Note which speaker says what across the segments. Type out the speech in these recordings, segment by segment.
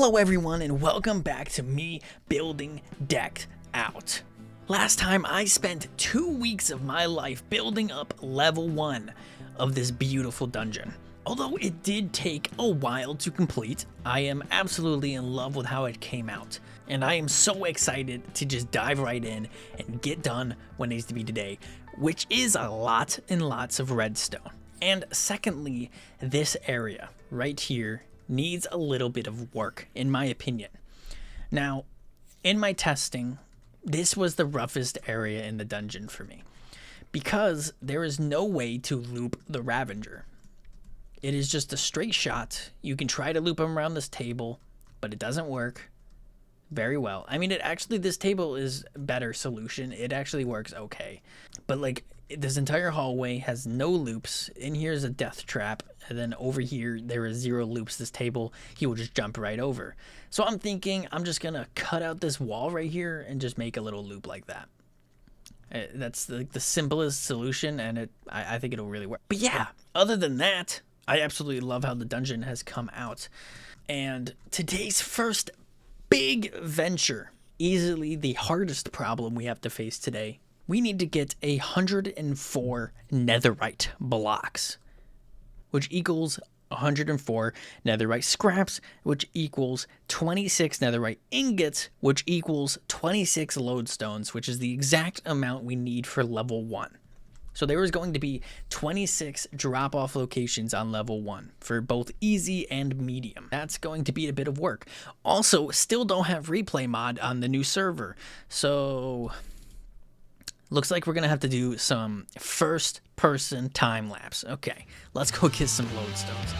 Speaker 1: Hello everyone and welcome back to me building Decked Out. Last time I spent 2 weeks of my life building up level 1 of this beautiful dungeon. Although it did take a while to complete, I am absolutely in love with how it came out. And I am so excited to just dive right in and get done what needs to be today, which is a lot and lots of redstone. And secondly, this area right here needs a little bit of work, in my opinion. Now, in my testing, this was the roughest area in the dungeon for me, because there is no way to loop the Ravenger. It is just a straight shot. You can try to loop him around this table, but it doesn't work very well. I mean, this table is a better solution. It actually works okay. But like, this entire hallway has no loops. In here is a death trap, and then over here there is 0 loops. This table, he will just jump right over. So I'm thinking I'm just gonna cut out this wall right here and just make a little loop like that. That's the simplest solution, and I think it'll really work. But yeah, other than that, I absolutely love how the dungeon has come out. And today's first big venture, easily the hardest problem we have to face today. We need to get 104 netherite blocks, which equals 104 netherite scraps, which equals 26 netherite ingots, which equals 26 lodestones, which is the exact amount we need for level 1. So there is going to be 26 drop-off locations on level 1 for both easy and medium. That's going to be a bit of work. Also, still don't have replay mod on the new server, so looks like we're gonna have to do some first-person time-lapse. Okay, let's go get some lodestones.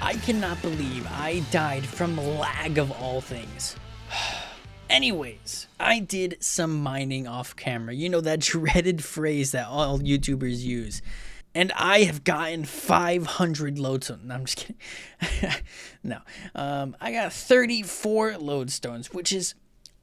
Speaker 1: I cannot believe I died from lag of all things. Anyways, I did some mining off camera. You know, that dreaded phrase that all YouTubers use. And I have gotten 500 lodestones. No, I'm just kidding. No. I got 34 lodestones, which is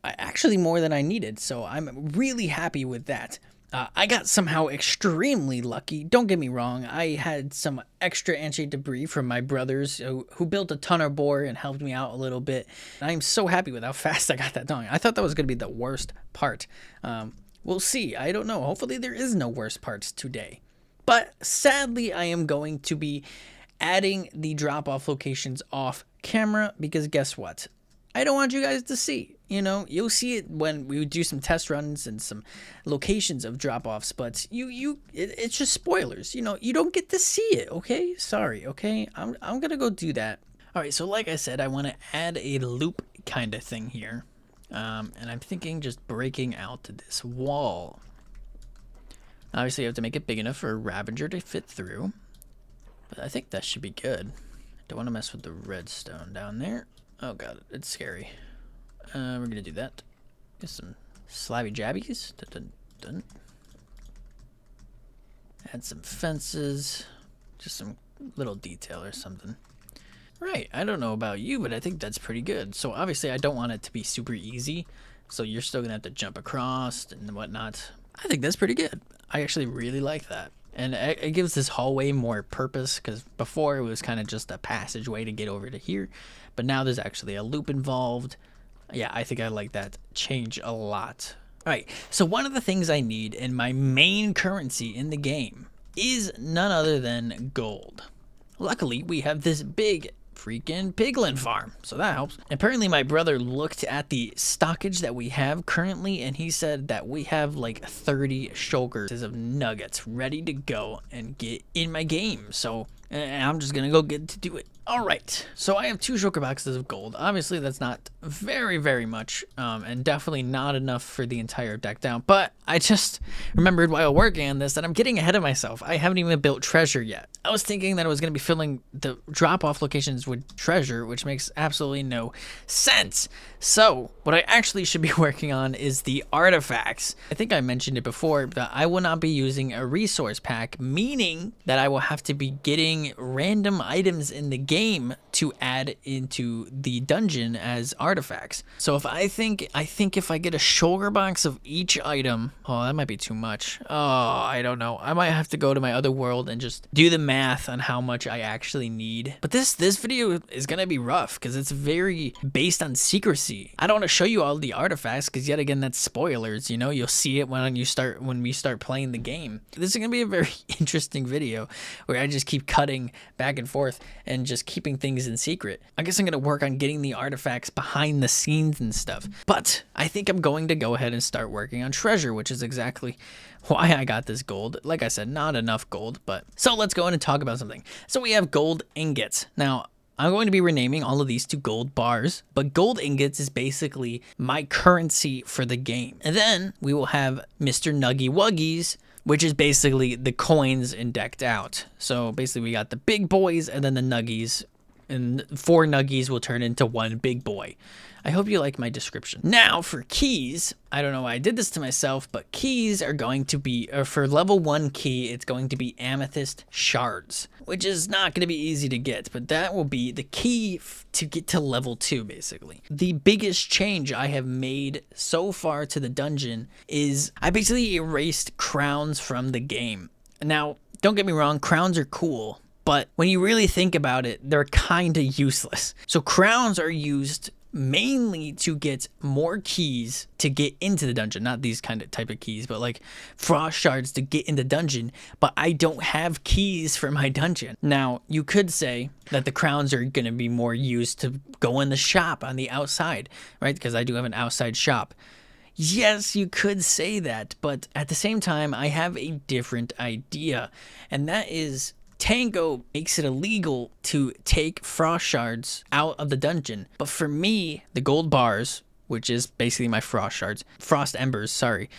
Speaker 1: actually more than I needed. So I'm really happy with that. I got somehow extremely lucky. Don't get me wrong. I had some extra ancient debris from my brothers who built a ton of boar and helped me out a little bit. And I'm so happy with how fast I got that done. I thought that was going to be the worst part. We'll see. I don't know. Hopefully there is no worst parts today. But sadly, I am going to be adding the drop-off locations off camera because guess what? I don't want you guys to see. You know, you'll see it when we do some test runs and some locations of drop-offs, but it's just spoilers. You know, you don't get to see it, okay? Sorry, okay? I'm gonna go do that. All right, so like I said, I want to add a loop kind of thing here, and I'm thinking just breaking out this wall. Obviously, you have to make it big enough for a Ravenger to fit through, but I think that should be good. Don't want to mess with the redstone down there. Oh god, it's scary. We're gonna do that. Get some slabby jabbies. Dun, dun, dun. Add some fences. Just some little detail or something. Right, I don't know about you, but I think that's pretty good. So obviously I don't want it to be super easy. So you're still gonna have to jump across and whatnot. I think that's pretty good. I actually really like that. And it gives this hallway more purpose, because before it was kind of just a passageway to get over to here. But now there's actually a loop involved. Yeah, I think I like that change a lot. All right, so one of the things I need in my main currency in the game is none other than gold. Luckily, we have this big freaking piglin farm, so that helps. Apparently my brother looked at the stockage that we have currently, and he said that we have like 30 shulkers of nuggets ready to go and get in my game. So I'm just gonna go get to do it. All right, so I have 2 shulker boxes of gold. Obviously, that's not very much, and definitely not enough for the entire deck down. But I just remembered while working on this that I'm getting ahead of myself. I haven't even built treasure yet. I was thinking that I was going to be filling the drop-off locations with treasure, which makes absolutely no sense. So what I actually should be working on is the artifacts. I think I mentioned it before, but I will not be using a resource pack, meaning that I will have to be getting random items in the game to add into the dungeon as artifacts. So if I think if I get a shulker box of each item, oh, that might be too much. Oh, I don't know. I might have to go to my other world and just do the math on how much I actually need. But this video is gonna be rough because it's very based on secrecy. I don't want to show you all the artifacts because yet again, that's spoilers. You know, you'll see it when we start playing the game. This is gonna be a very interesting video where I just keep cutting back and forth and just keeping things in secret. I guess I'm gonna work on getting the artifacts behind the scenes and stuff. But I think I'm going to go ahead and start working on treasure, which is exactly why I got this gold. Like I said, not enough gold, but so let's go in and talk about something. So we have gold ingots. Now, I'm going to be renaming all of these to gold bars, but gold ingots is basically my currency for the game. And then we will have Mr. Nuggy Wuggies, which is basically the coins in decked out. So basically we got the big boys and then the nuggies, and 4 nuggies will turn into 1 big boy. I hope you like my description. Now for keys, I don't know why I did this to myself, but keys are going to be, for level 1 key, it's going to be amethyst shards, which is not going to be easy to get, but that will be the key to get to level 2, basically. The biggest change I have made so far to the dungeon is I basically erased crowns from the game. Now, don't get me wrong, crowns are cool, but when you really think about it, they're kind of useless. So crowns are used mainly to get more keys to get into the dungeon, not these type of keys, but like frost shards to get in the dungeon, but I don't have keys for my dungeon. Now you could say that the crowns are going to be more used to go in the shop on the outside, right? Because I do have an outside shop. Yes, you could say that, but at the same time I have a different idea, and that is Tango makes it illegal to take frost shards out of the dungeon. But for me, the gold bars, which is basically my frost shards, frost embers, sorry,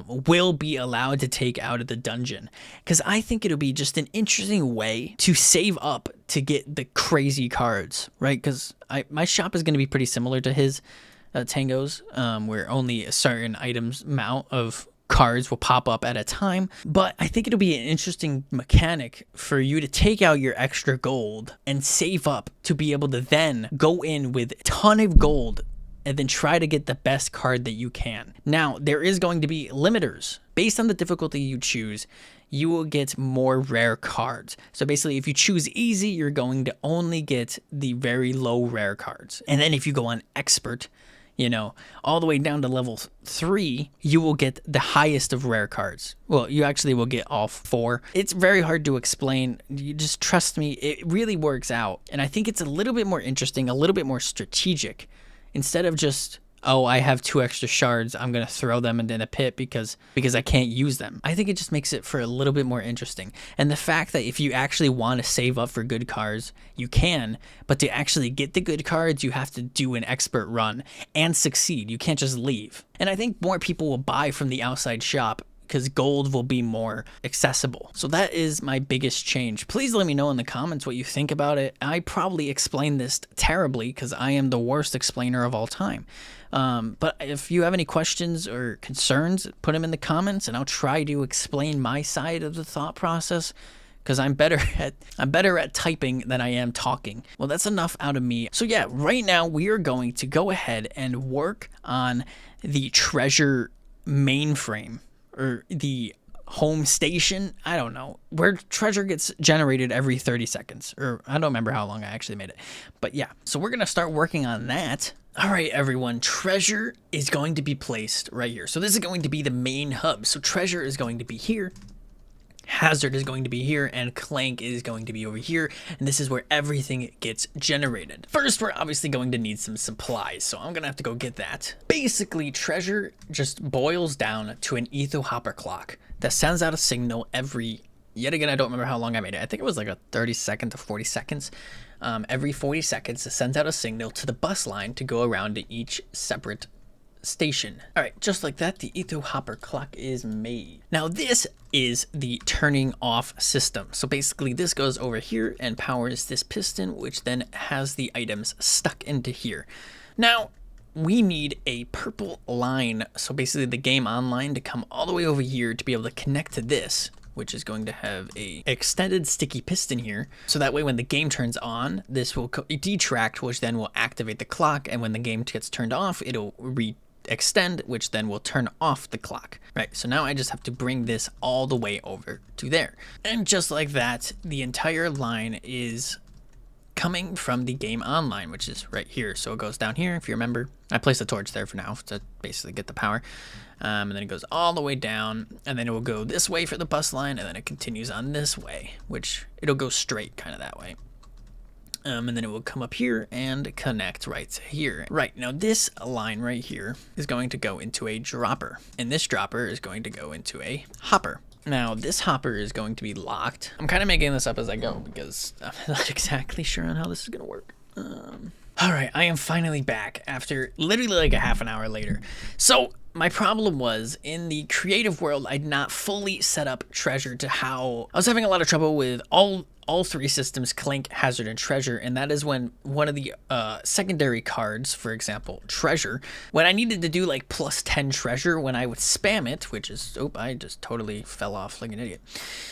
Speaker 1: will be allowed to take out of the dungeon. Because I think it'll be just an interesting way to save up to get the crazy cards, right? Because my shop is going to be pretty similar to his, Tango's, where only a certain items amount of cards will pop up at a time, but I think it'll be an interesting mechanic for you to take out your extra gold and save up to be able to then go in with a ton of gold and then try to get the best card that you can. Now, there is going to be limiters. Based on the difficulty you choose, you will get more rare cards. So basically, if you choose easy, you're going to only get the very low rare cards. And then if you go on expert, you know, all the way down to level 3, you will get the highest of rare cards. Well, you actually will get all 4. It's very hard to explain. You just trust me, it really works out. And I think it's a little bit more interesting, a little bit more strategic. Instead of just, oh, I have 2 extra shards, I'm going to throw them in a pit because I can't use them. I think it just makes it for a little bit more interesting. And the fact that if you actually want to save up for good cards, you can, but to actually get the good cards, you have to do an expert run and succeed. You can't just leave. And I think more people will buy from the outside shop because gold will be more accessible. So that is my biggest change. Please let me know in the comments what you think about it. I probably explained this terribly because I am the worst explainer of all time. But if you have any questions or concerns, put them in the comments and I'll try to explain my side of the thought process, because I'm better at typing than I am talking. Well, that's enough out of me. So yeah, right now we are going to go ahead and work on the treasure mainframe, or the home station, I don't know, where treasure gets generated every 30 seconds, or I don't remember how long I actually made it. But yeah, so we're gonna start working on that. All right, everyone, treasure is going to be placed right here. So this is going to be the main hub. So treasure is going to be here, hazard is going to be here, and clank is going to be over here, and this is where everything gets generated. First, we're obviously going to need some supplies, so I'm gonna have to go get that. Basically, treasure just boils down to an etho hopper clock that sends out a signal every Yet again, I don't remember how long I made it. I think it was like a 30-second to 40 seconds. Every 40 seconds, it sends out a signal to the bus line to go around to each separate station. All right, just like that, the etho hopper clock is made. Now this is the turning off system. So basically this goes over here and powers this piston, which then has the items stuck into here. Now we need a purple line, so basically the game online, to come all the way over here to be able to connect to this, which is going to have a extended sticky piston here. So that way when the game turns on, this will detract, which then will activate the clock. And when the game gets turned off, it'll extend, which then will turn off the clock. Right, so now I just have to bring this all the way over to there. And just like that, the entire line is coming from the game online, which is right here. So it goes down here, if you remember. I placed a torch there for now to basically get the power. And then it goes all the way down, and then it will go this way for the bus line, and then it continues on this way, which it'll go straight kind of that way. And then it will come up here and connect right to here. Right, now this line right here is going to go into a dropper, and this dropper is going to go into a hopper. Now this hopper is going to be locked. I'm kind of making this up as I go because I'm not exactly sure on how this is going to work. All right, I am finally back after literally like a half an hour later. So my problem was, in the creative world, I'd not fully set up treasure to how I was having a lot of trouble with all three systems, Clank, Hazard, and Treasure, and that is when one of the secondary cards, for example, Treasure, when I needed to do like +10 treasure, when I would spam it, which is, oh, I just totally fell off like an idiot.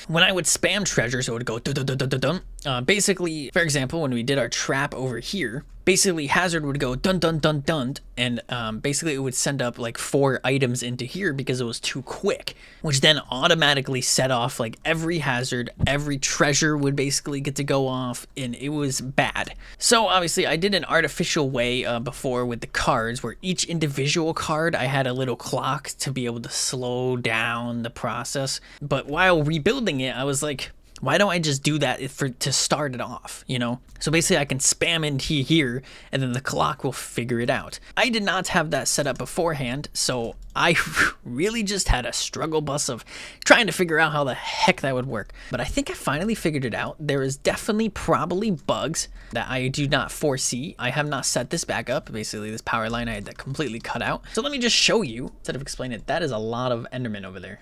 Speaker 1: When I would spam Treasure, so it would go dun-dun-dun-dun-dun. Basically, for example, when we did our trap over here, basically Hazard would go dun dun dun dun, and basically it would send up like 4 items into here because it was too quick, which then automatically set off like every hazard, every treasure would basically get to go off, and it was bad. So obviously I did an artificial way before with the cards, where each individual card I had a little clock to be able to slow down the process. But while rebuilding it, I was like, why don't I just do that to start it off, you know? So basically I can spam into here and then the clock will figure it out. I did not have that set up beforehand, so I really just had a struggle bus of trying to figure out how the heck that would work. But I think I finally figured it out. There is definitely probably bugs that I do not foresee. I have not set this back up. Basically this power line I had that completely cut out. So let me just show you, instead of explaining it. That is a lot of Enderman over there.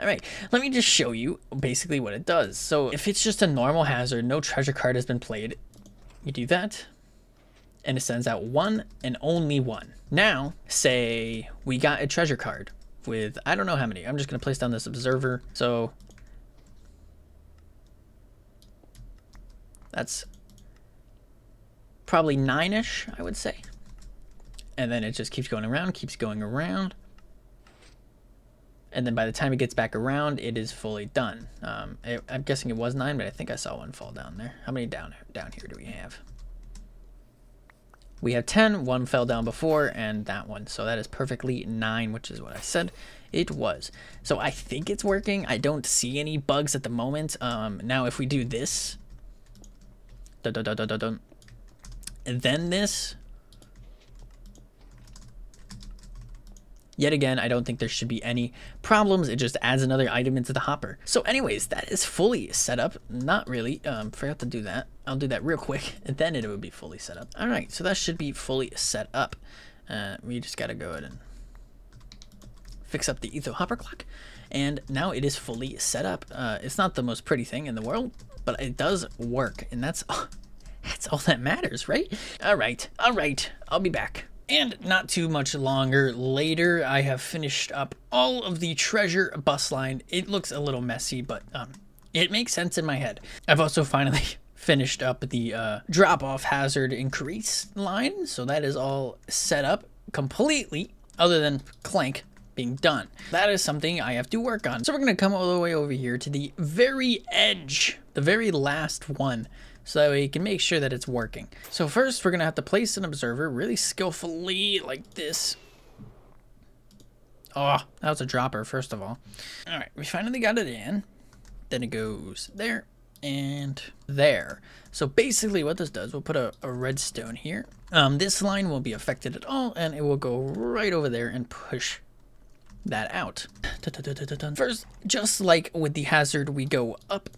Speaker 1: All right, let me just show you basically what it does. So if it's just a normal hazard, no treasure card has been played, you do that, and it sends out 1 and only 1. Now, say we got a treasure card with, I don't know how many. I'm just going to place down this observer. So that's probably 9-ish, I would say. And then it just keeps going around, keeps going around. And then by the time it gets back around, it is fully done. I'm guessing it was 9, but I think I saw one fall down there. How many down here do we have? We have 10. 1 fell down before, and that one. So that is perfectly 9, which is what I said it was. So I think it's working. I don't see any bugs at the moment. Now if we do this, and then this, yet again, I don't think there should be any problems. It just adds another item into the hopper. So anyways, that is fully set up. Not really. Forgot to do that. I'll do that real quick, and then it would be fully set up. All right, so that should be fully set up. We just got to go ahead and fix up the etho hopper clock. And now it is fully set up. It's not the most pretty thing in the world, but it does work. And that's all that matters, right? All right. I'll be back. And not too much longer later, I have finished up all of the treasure bus line. It looks a little messy, but it makes sense in my head. I've also finally finished up the drop-off hazard increase line, so that is all set up completely, other than Clank being done. That is something I have to work on. So we're going to come all the way over here to the very edge, the very last one, so that way you can make sure that it's working. So first, we're going to have to place an observer really skillfully like this. Oh, that was a dropper, first of all. All right, we finally got it in. Then it goes there and there. So basically what this does, we'll put a redstone here. This line won't be affected at all, and it will go right over there and push that out. First, just like with the hazard, we go up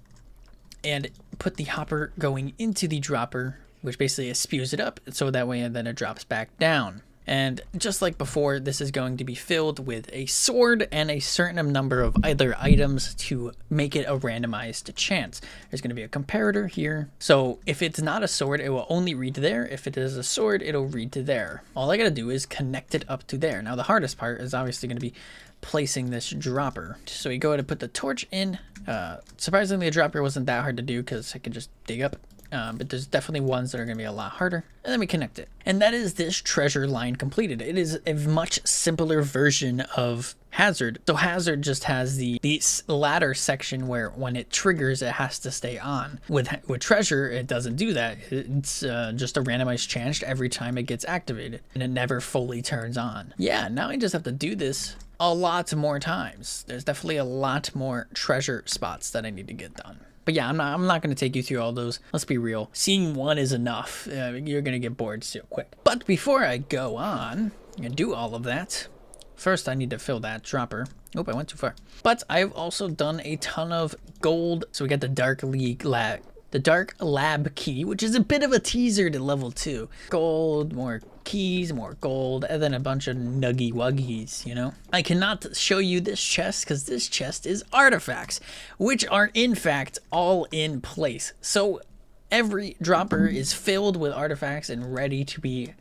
Speaker 1: and put the hopper going into the dropper, which basically spews it up, so that way and then it drops back down. And just like before, this is going to be filled with a sword and a certain number of other items to make it a randomized chance. There's going to be a comparator here. So if it's not a sword, it will only read to there. If it is a sword, it'll read to there. All I got to do is connect it up to there. Now the hardest part is obviously going to be placing this dropper. So we go ahead and put the torch in. Surprisingly, the dropper wasn't that hard to do because I could just dig up. But there's definitely ones that are going to be a lot harder. And then we connect it. And that is this treasure line completed. It is a much simpler version of hazard. So hazard just has the ladder section where when it triggers, it has to stay on. With treasure, it doesn't do that. It's just a randomized chance every time it gets activated. And it never fully turns on. Yeah, now I just have to do this a lot more times. There's definitely a lot more treasure spots that I need to get done. But yeah, I'm not going to take you through all those. Let's be real. Seeing one is enough. You're going to get bored so quick. But before I go on and do all of that, first I need to fill that dropper. Oop, I went too far. But I've also done a ton of gold. So we got the Dark Lab key, which is a bit of a teaser to level 2. Gold, more keys, more gold, and then a bunch of nuggy wuggies, you know? I cannot show you this chest because this chest is artifacts, which are in fact all in place. So every dropper is filled with artifacts and ready to be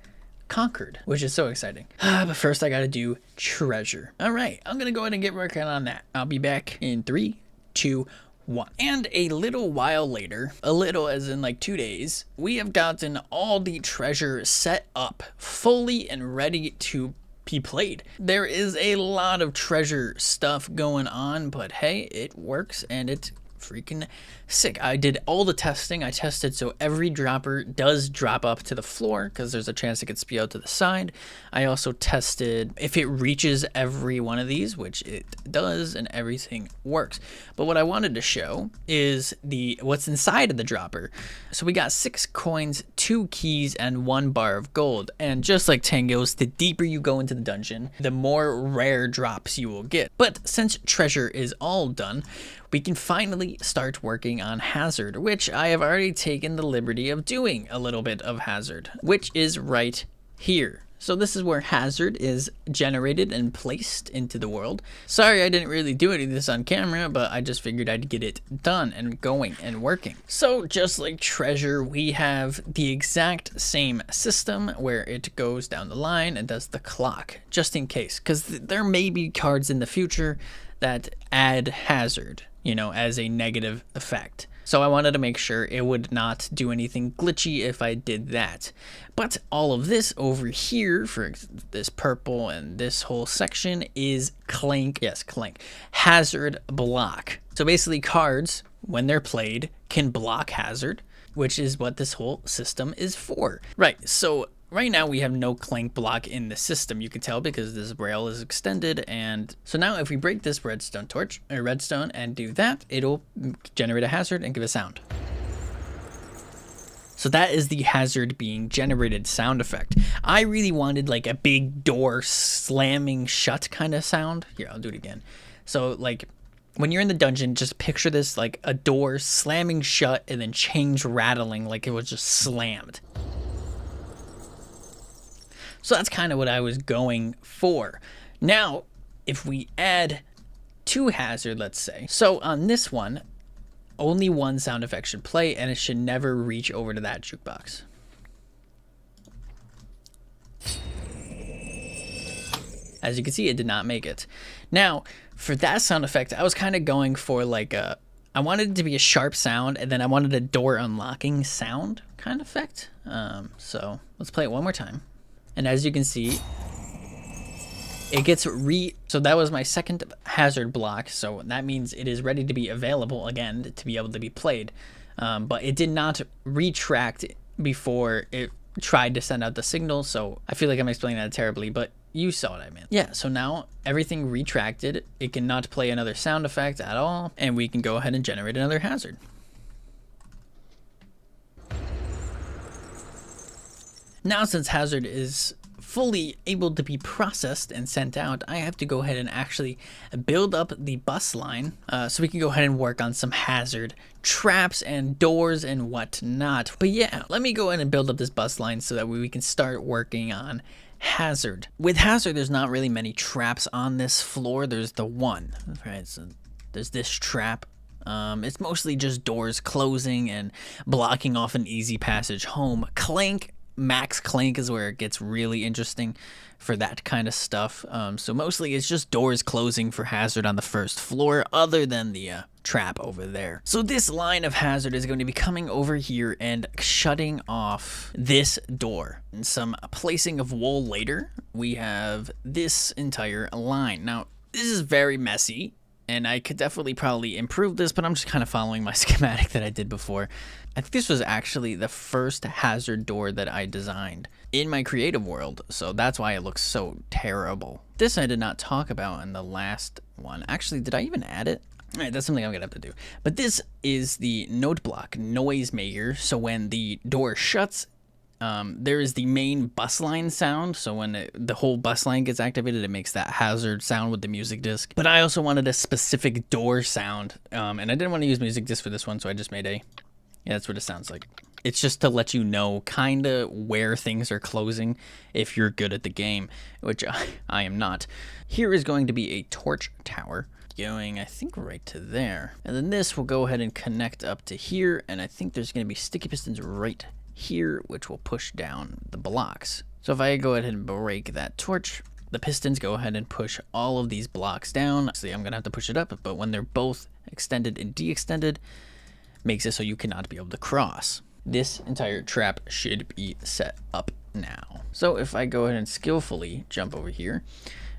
Speaker 1: conquered, which is so exciting. But first I gotta do treasure. All right, I'm gonna go ahead and get working on that. I'll be back in 3, 2, 1. And a little while later, a little as in like 2 days, we have gotten all the treasure set up fully and ready to be played. There is a lot of treasure stuff going on, but hey, it works and it's freaking sick. I did all the testing. I tested so every dropper does drop up to the floor because there's a chance it could spew out to the side. I also tested if it reaches every one of these, which it does, and everything works. But what I wanted to show is what's inside of the dropper. So we got 6 coins, 2 keys, and 1 bar of gold. And just like Tango's, the deeper you go into the dungeon, the more rare drops you will get. But since treasure is all done, we can finally start working on hazard, which I have already taken the liberty of doing a little bit of hazard, which is right here. So this is where hazard is generated and placed into the world. Sorry, I didn't really do any of this on camera, but I just figured I'd get it done and going and working. So just like treasure, we have the exact same system where it goes down the line and does the clock, just in case, because there may be cards in the future that add hazard, you know, as a negative effect. So I wanted to make sure it would not do anything glitchy if I did that. But all of this over here, for this purple and this whole section, is clank, yes, clank, hazard block. So basically cards, when they're played, can block hazard, which is what this whole system is for. Right, so right now we have no clank block in the system, you can tell because this rail is extended. And so now if we break this redstone torch or redstone and do that, it'll generate a hazard and give a sound. So that is the hazard being generated sound effect. I really wanted like a big door slamming shut kind of sound. Here, I'll do it again. So like when you're in the dungeon, just picture this like a door slamming shut and then chains rattling like it was just slammed. So that's kind of what I was going for. Now, if we add 2 hazard, let's say. So on this one, only 1 sound effect should play and it should never reach over to that jukebox. As you can see, it did not make it. Now, for that sound effect, I was kind of going for like I wanted it to be a sharp sound and then I wanted a door unlocking sound kind of effect. So let's play it one more time. And as you can see, it gets so that was my second hazard block. So that means it is ready to be available again to be able to be played. But it did not retract before it tried to send out the signal. So I feel like I'm explaining that terribly, but you saw what I meant. Yeah, so now everything retracted. It cannot play another sound effect at all. And we can go ahead and generate another hazard. Now, since Hazard is fully able to be processed and sent out, I have to go ahead and actually build up the bus line so we can go ahead and work on some Hazard traps and doors and whatnot. But yeah, let me go ahead and build up this bus line so that we can start working on Hazard. With Hazard, there's not really many traps on this floor. There's the one, right? So there's this trap. It's mostly just doors closing and blocking off an easy passage home. Clank, max clank is where it gets really interesting for that kind of stuff. So mostly it's just doors closing for Hazard on the first floor, other than the trap over there. So this line of Hazard is going to be coming over here and shutting off this door. And some placing of wool later, we have this entire line. Now, this is very messy, and I could definitely probably improve this, but I'm just kind of following my schematic that I did before. I think this was actually the first Hazard door that I designed in my creative world, so that's why it looks so terrible. This I did not talk about in the last one. Actually, did I even add it? All right, that's something I'm gonna have to do. But this is the note block noise maker, so when the door shuts, there is the main bus line sound, so when the whole bus line gets activated, it makes that Hazard sound with the music disc. But I also wanted a specific door sound, and I didn't want to use music disc for this one, so I just made a... Yeah, that's what it sounds like. It's just to let you know kind of where things are closing if you're good at the game, which I am not. Here is going to be a torch tower going, I think, right to there. And then this will go ahead and connect up to here, and I think there's going to be sticky pistons right here, which will push down the blocks. So if I go ahead and break that torch, the pistons go ahead and push all of these blocks down. See, I'm going to have to push it up, but when they're both extended and de-extended, makes it so you cannot be able to cross. This entire trap should be set up now. So if I go ahead and skillfully jump over here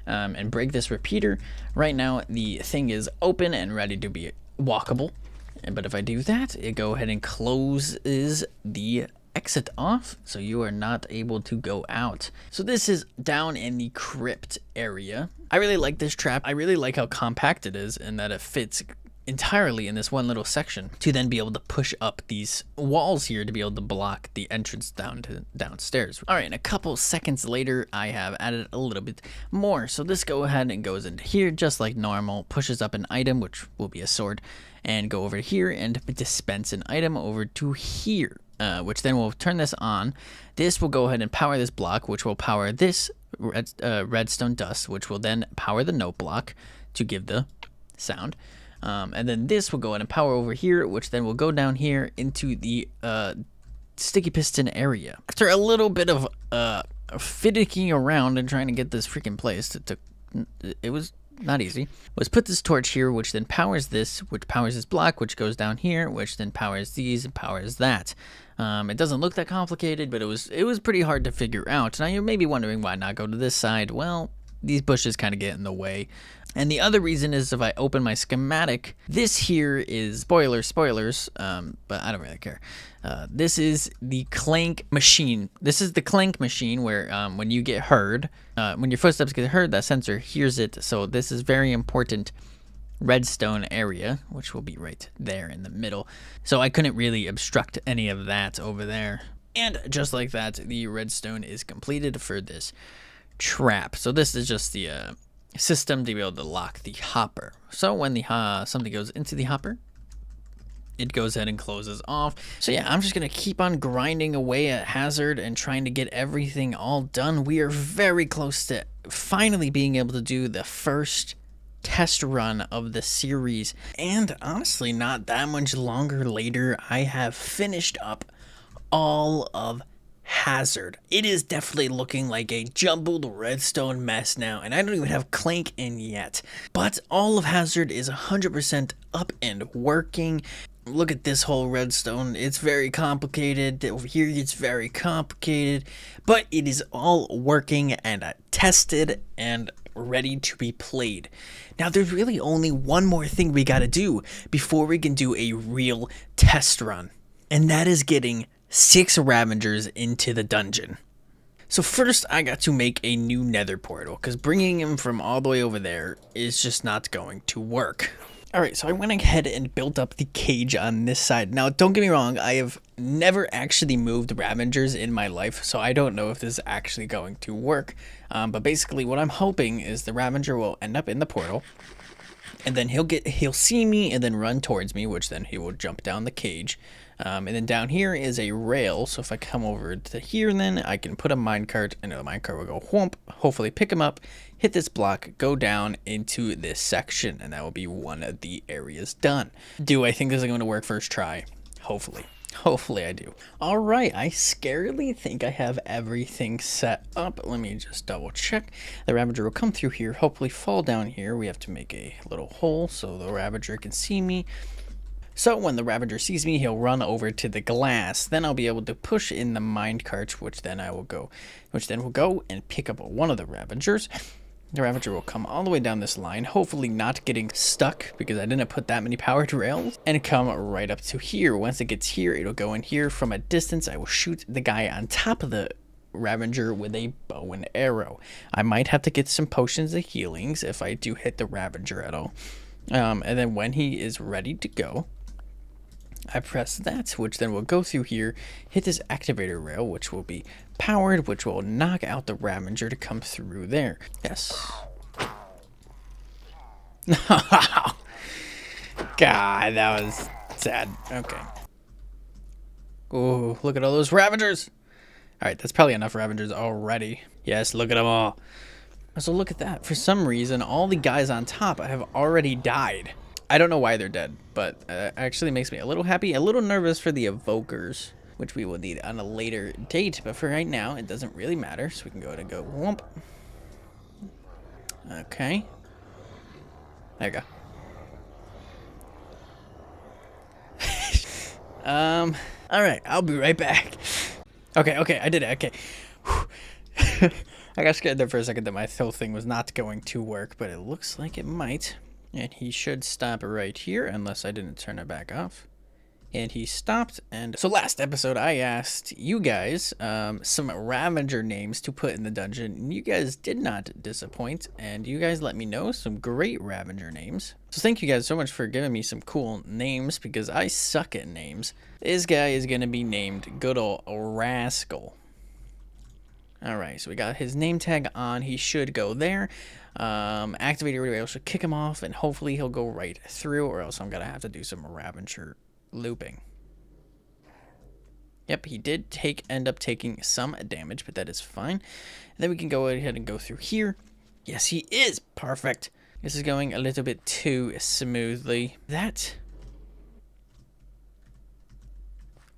Speaker 1: and break this repeater, right now the thing is open and ready to be walkable. But if I do that, it go ahead and closes the exit off, so you are not able to go out. So this is down in the crypt area. I really like this trap. I really like how compact it is and that it fits entirely in this one little section to then be able to push up these walls here to be able to block the entrance downstairs. All right, and a couple seconds later, I have added a little bit more. So this go ahead and goes into here just like normal, pushes up an item, which will be a sword, and go over here and dispense an item over to here, which then will turn this on. This will go ahead and power this block, which will power this redstone dust, which will then power the note block to give the sound. And then this will go ahead and power over here, which then will go down here into the sticky piston area. After a little bit of fiddling around and trying to get this freaking placed, it was not easy. Was put this torch here, which then powers this, which powers this block, which goes down here, which then powers these and powers that. It doesn't look that complicated, but it was pretty hard to figure out. Now you may be wondering why not go to this side. Well, these bushes kind of get in the way. And the other reason is if I open my schematic, this here is spoilers, but I don't really care. This is the clank machine. This is the clank machine where when you get heard, when your footsteps get heard, that sensor hears it. So this is very important redstone area, which will be right there in the middle. So I couldn't really obstruct any of that over there. And just like that, the redstone is completed for this trap. So this is just the system to be able to lock the hopper. So when the something goes into the hopper, it goes ahead and closes off. So yeah, I'm just gonna keep on grinding away at Hazard and trying to get everything all done. We are very close to finally being able to do the first test run of the series, and honestly not that much longer later, I have finished up all of Hazard. It is definitely looking like a jumbled redstone mess now, and I don't even have Clank in yet. But all of Hazard is 100% up and working. Look at this whole redstone. It's very complicated. Over here, it's very complicated. But it is all working and tested and ready to be played. Now, there's really only one more thing we gotta do before we can do a real test run. And that is getting 6 Ravengers into the dungeon. So first I got to make a new nether portal, because bringing him from all the way over there is just not going to work. Alright, so I went ahead and built up the cage on this side. Now don't get me wrong, I have never actually moved Ravengers in my life, so I don't know if this is actually going to work. But basically what I'm hoping is the Ravenger will end up in the portal, and then he'll see me and then run towards me, which then he will jump down the cage. And then down here is a rail, so if I come over to here, then I can put a minecart, and the minecart will go whoomp, hopefully pick him up, hit this block, go down into this section, and that will be one of the areas done. Do I think this is going to work first try? Hopefully. Hopefully I do. All right, I scarily think I have everything set up. Let me just double check. The Ravager will come through here, hopefully fall down here. We have to make a little hole so the Ravager can see me. So when the Ravager sees me, he'll run over to the glass. Then I'll be able to push in the minecart, which then will go and pick up one of the Ravagers. The Ravager will come all the way down this line, hopefully not getting stuck because I didn't put that many powered rails, and come right up to here. Once it gets here, it'll go in here. From a distance, I will shoot the guy on top of the Ravager with a bow and arrow. I might have to get some potions of healings if I do hit the Ravager at all. And then when he is ready to go, I press that, which then will go through here, hit this activator rail, which will be powered, which will knock out the Ravager to come through there. Yes. God, that was sad. Okay. Oh, look at all those Ravagers. All right, that's probably enough Ravagers already. Yes, look at them all. So look at that. For some reason, all the guys on top have already died. I don't know why they're dead, but actually makes me a little happy, a little nervous for the evokers, which we will need on a later date. But for right now, it doesn't really matter. So we can go ahead and go whoomp. Okay. There you go. All right, I'll be right back. Okay, I did it. Okay. I got scared there for a second that my whole thing was not going to work, but it looks like it might. And he should stop right here, unless I didn't turn it back off. And he stopped. And so last episode, I asked you guys some Ravager names to put in the dungeon. And you guys did not disappoint. And you guys let me know some great Ravager names. So thank you guys so much for giving me some cool names, because I suck at names. This guy is going to be named good ol' Rascal. Alright, so we got his name tag on. He should go there. Activator radio should kick him off, and hopefully he'll go right through, or else I'm gonna have to do some Ravager looping. Yep, he did end up taking some damage, but that is fine. And then we can go ahead and go through here. Yes, he is perfect. This is going a little bit too smoothly.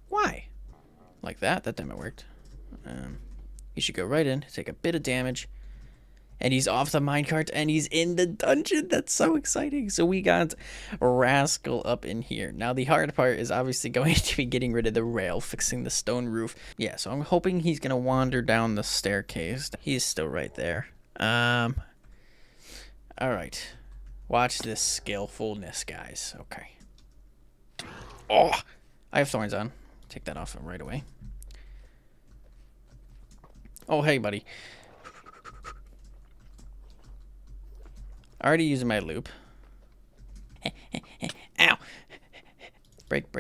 Speaker 1: Why? Like that? That time it worked. He should go right in, take a bit of damage. And he's off the minecart, and he's in the dungeon. That's so exciting. So we got Rascal up in here. Now, the hard part is obviously going to be getting rid of the rail, fixing the stone roof. Yeah, so I'm hoping he's going to wander down the staircase. He's still right there. All right. Watch this skillfulness, guys. Okay. Oh, I have thorns on. Take that off right away. Oh, hey, buddy. Already using my loop. Ow. Break.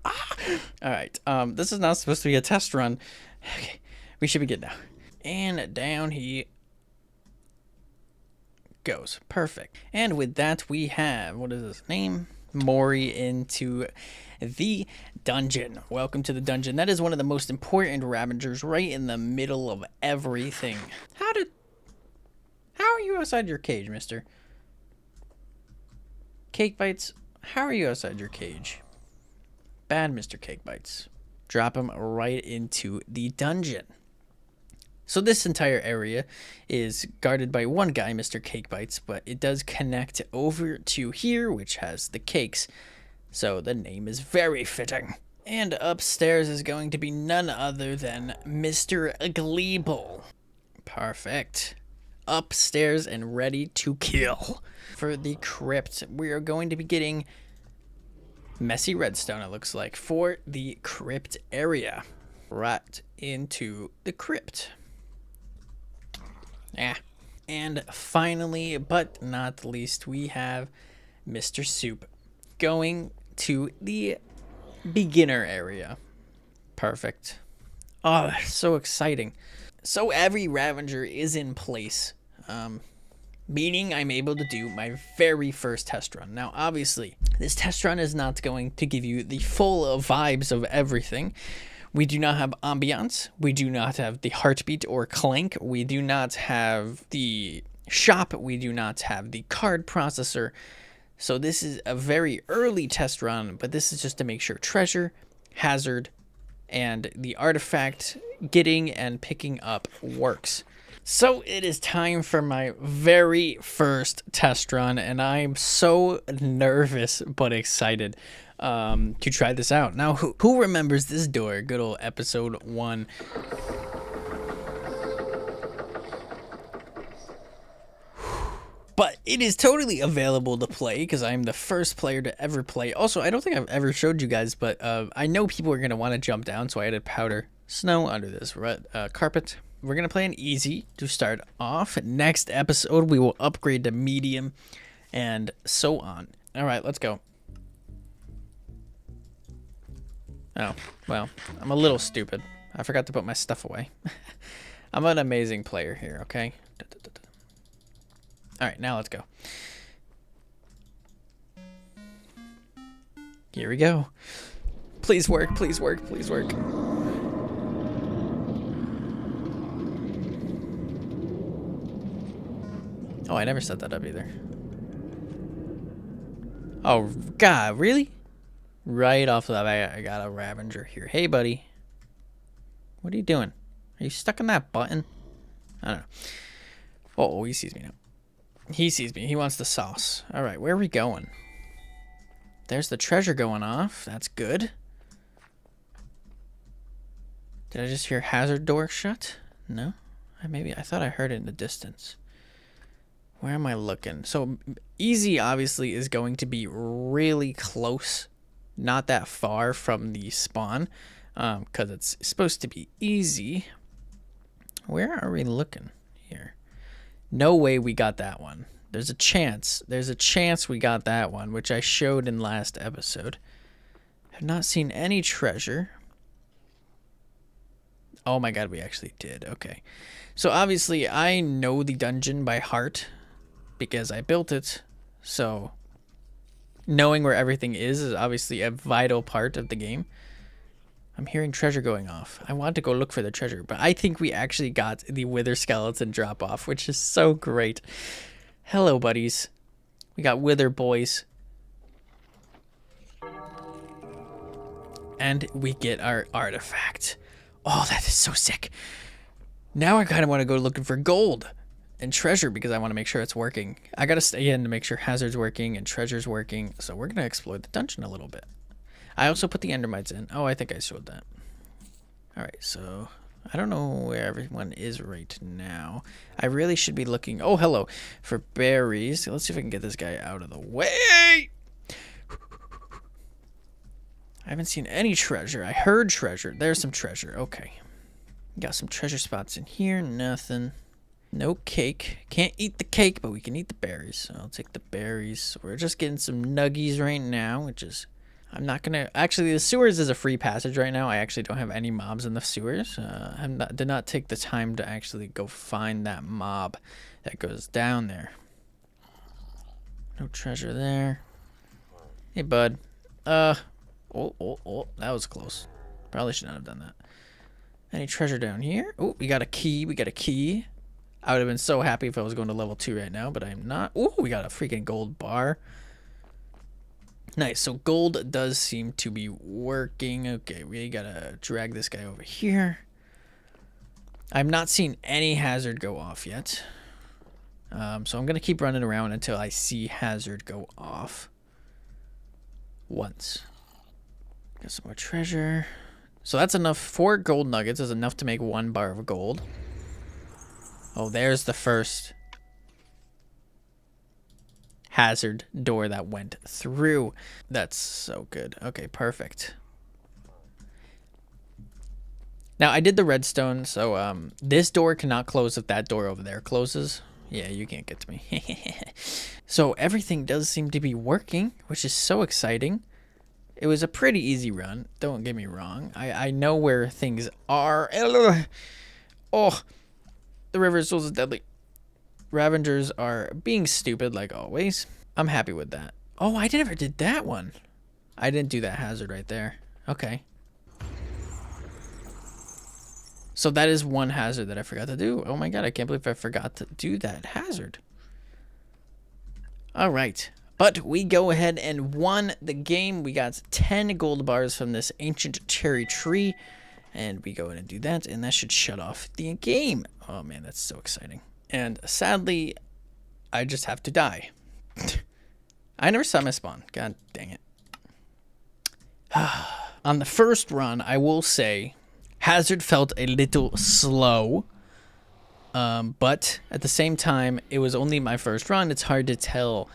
Speaker 1: Ah! Alright, this is not supposed to be a test run. Okay, we should be good now. And down he goes. Perfect. And with that, we have, what is his name? Mori into the dungeon. Welcome to the dungeon. That is one of the most important Ravengers, right in the middle of everything. How are you outside your cage, mister? Cake Bites, how are you outside your cage? Bad, Mr. Cake Bites. Drop him right into the dungeon. So this entire area is guarded by one guy, Mr. Cake Bites, but it does connect over to here, which has the cakes. So the name is very fitting. And upstairs is going to be none other than Mr. Gleeble. Perfect. Upstairs and ready to kill. For the crypt, we are going to be getting messy redstone, it looks like, for the crypt area. Right into the crypt. Yeah. And finally, but not least, we have Mr. Soup. Going to the beginner area. Perfect. Oh, so exciting. So every Ravenger is in place, meaning I'm able to do my very first test run. Now, obviously, this test run is not going to give you the full vibes of everything. We do not have ambiance. We do not have the heartbeat or clank. We do not have the shop. We do not have the card processor. So this is a very early test run, but this is just to make sure treasure, hazard, and the artifact getting and picking up works. So it is time for my very first test run, and I'm so nervous but excited to try this out. Now, who remembers this door? Good old episode 1. But it is totally available to play because I'm the first player to ever play. Also, I don't think I've ever showed you guys, but I know people are going to want to jump down, so I added powder snow under this red carpet. We're going to play an easy to start off. Next episode, we will upgrade to medium and so on. All right, let's go. Oh, well, I'm a little stupid. I forgot to put my stuff away. I'm an amazing player here, okay? All right, now let's go. Here we go. Please work, please work, please work. Oh, I never set that up either. Oh, God, really? Right off the bat, I got a Ravenger here. Hey, buddy. What are you doing? Are you stuck in that button? I don't know. Oh, he sees me now. He sees me. He wants the sauce. All right, where are we going? There's the treasure going off. That's good. Did I just hear hazard door shut? No? I thought I heard it in the distance. Where am I looking? So easy obviously is going to be really close. Not that far from the spawn. Because it's supposed to be easy. Where are we looking here? No way we got that one. There's a chance. There's a chance we got that one, which I showed in last episode. Have not seen any treasure. Oh my god, we actually did. Okay. So obviously I know the dungeon by heart because I built it. So knowing where everything is obviously a vital part of the game. I'm hearing treasure going off. I want to go look for the treasure, but I think we actually got the wither skeleton drop off, which is so great. Hello, buddies. We got wither boys. And we get our artifact. Oh, that is so sick. Now I kind of want to go looking for gold and treasure because I want to make sure it's working. I got to stay in to make sure hazard's working and treasure's working. So we're going to explore the dungeon a little bit. I also put the endermites in. Oh, I think I showed that. All right, so I don't know where everyone is right now. I really should be looking. Oh, hello. For berries. Let's see if I can get this guy out of the way. I haven't seen any treasure. I heard treasure. There's some treasure. Okay. Got some treasure spots in here. Nothing. No cake. Can't eat the cake, but we can eat the berries. So I'll take the berries. So we're just getting some nuggies right now, which is... I'm not going to... Actually, the sewers is a free passage right now. I actually don't have any mobs in the sewers. Did not take the time to actually go find that mob that goes down there. No treasure there. Hey, bud. Oh, that was close. Probably should not have done that. Any treasure down here? Oh, we got a key. We got a key. I would have been so happy if I was going to level 2 right now, but I'm not. Oh, we got a freaking gold bar. Nice. So gold does seem to be working. Okay, we gotta drag this guy over here. I'm not seeing any hazard go off yet. So I'm gonna keep running around until I see hazard go off. Once. Got some more treasure. So that's enough. 4 gold nuggets is enough to make 1 bar of gold. Oh, there's the first hazard door that went through. That's so good. Okay, perfect. Now, I did the redstone, so this door cannot close if that door over there closes. Yeah, you can't get to me. So So everything does seem to be working, which is so exciting. It was a pretty easy run. Don't get me wrong. I know where things are. Oh, the river souls is deadly. Ravengers are being stupid like always. I'm happy with that. Oh, I never did that one. I didn't do that hazard right there. Okay. So that is one hazard that I forgot to do. Oh my god, I can't believe I forgot to do that hazard. All right. But we go ahead and won the game. We got 10 gold bars from this ancient cherry tree. And we go ahead and do that, and that should shut off the game. Oh man, that's so exciting. And sadly, I just have to die. I never saw my spawn. God dang it. On the first run, I will say, hazard felt a little slow. But at the same time, it was only my first run. It's hard to tell,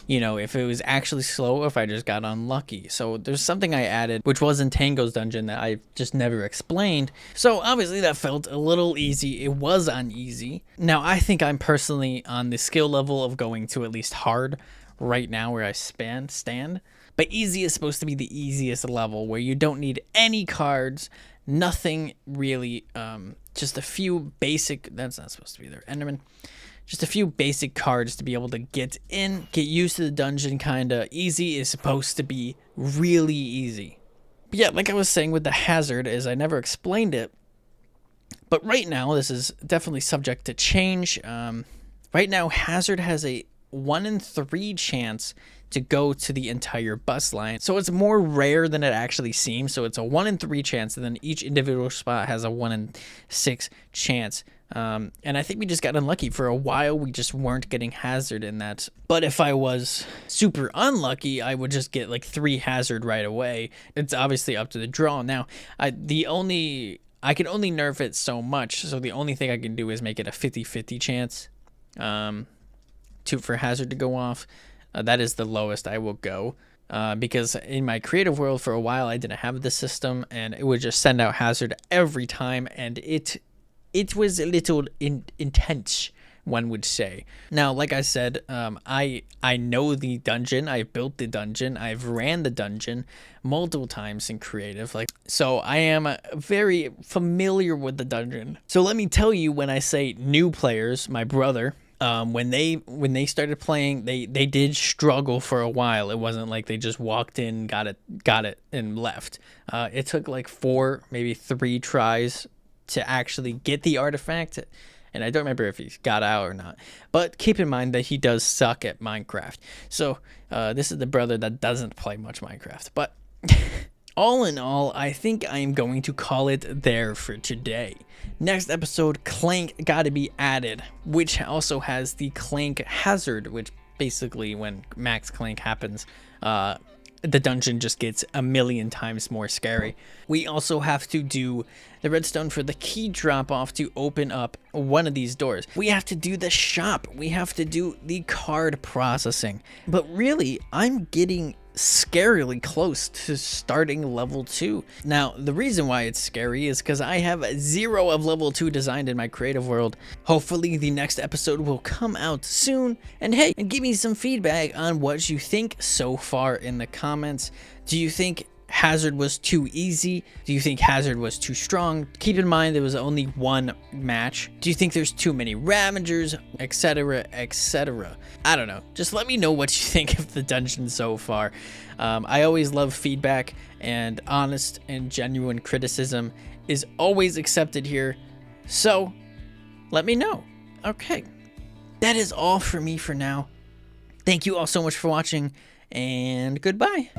Speaker 1: you know, if it was actually slow or if I just got unlucky. So there's something I added, which was in Tango's dungeon, that I just never explained. So obviously that felt a little easy. It was uneasy. Now I think I'm personally on the skill level of going to at least hard right now where I stand. But easy is supposed to be the easiest level where you don't need any cards, nothing really, just a few basic, that's not supposed to be there, Enderman. Just a few basic cards to be able to get in, get used to the dungeon kinda. Easy is supposed to be really easy. But yeah, like I was saying with the hazard, is I never explained it. But right now, this is definitely subject to change. Right now, hazard has a 1 in 3 chance to go to the entire bus line. So it's more rare than it actually seems. So it's a 1 in 3 chance, and then each individual spot has a 1 in 6 chance. And I think we just got unlucky. For a while, we just weren't getting hazard in that. But if I was super unlucky, I would just get like 3 hazard right away. It's obviously up to the draw. Now, I can only nerf it so much. So the only thing I can do is make it a 50-50 chance for hazard to go off. That is the lowest I will go. Because in my creative world for a while, I didn't have this system, and it would just send out hazard every time, and it was a little intense, one would say. Now, like I said, I know the dungeon. I've built the dungeon. I've ran the dungeon multiple times in creative. So I am very familiar with the dungeon. So let me tell you, when I say new players, my brother, when they started playing, they did struggle for a while. It wasn't like they just walked in, got it, and left. It took like 4, maybe 3 tries to actually get the artifact, and I don't remember if he got out or not. But keep in mind that he does suck at Minecraft. So this is the brother that doesn't play much Minecraft. But all in all, I think I am going to call it there for today. Next episode, Clank got to be added, which also has the Clank hazard, which basically when max Clank happens, the dungeon just gets a million times more scary. We also have to do the redstone for the key drop off to open up one of these doors. We have to do the shop. We have to do the card processing. But really, I'm getting scarily close to starting level 2. Now, the reason why it's scary is because I have 0 of level 2 designed in my creative world. Hopefully the next episode will come out soon. And hey, give me some feedback on what you think so far in the comments. Do you think hazard was too easy? Do you think hazard was too strong? Keep in mind there was only 1 match. Do you think there's too many Ravengers, etc, etc? I don't know. Just let me know what you think of the dungeon so far. I always love feedback, and honest and genuine criticism is always accepted here. So let me know. Okay, that is all for me for now. Thank you all so much for watching, and goodbye.